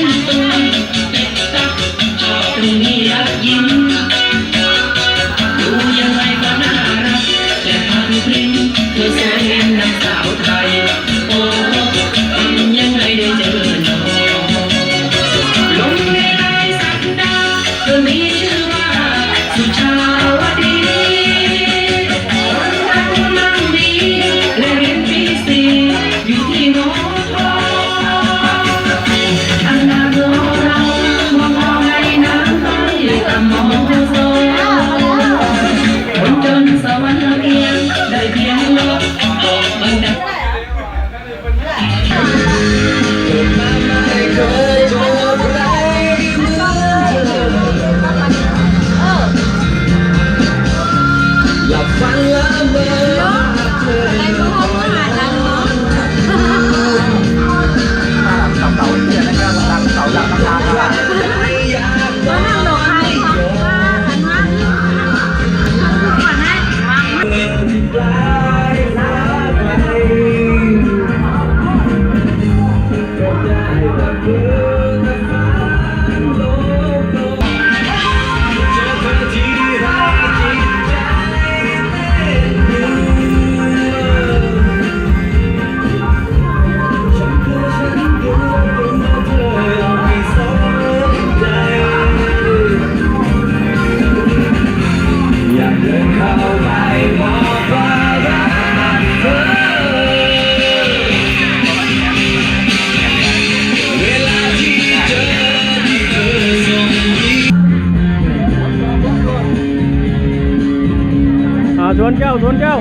นตัวชอบตรงนี้รักยิ้มดูยังไงก็น่ารักแต่พันพริ้งเธอสวยเห็นนางสาวไทยโอ้เป็นยังไงได้เจอหนอลงในลายสัปดาห์เธอมีชื่อว่าสุชาวดีคนดังมั่งมีและเรียนปีสี่อยู่ที่โน้ตอันดาโดเรามองในน้ำต้อยกับมองโซคนจนสวรรค์เพียงได้เพียงลบตกบันไดหลับฝันละเมออะไรก็ห้องอาหารดังเนาะเต่าเตี้ยแล้วก็เต่าหลับตาว่านั่งดอกไม้ของว่าหันมาก่อนนะชวนแก้ว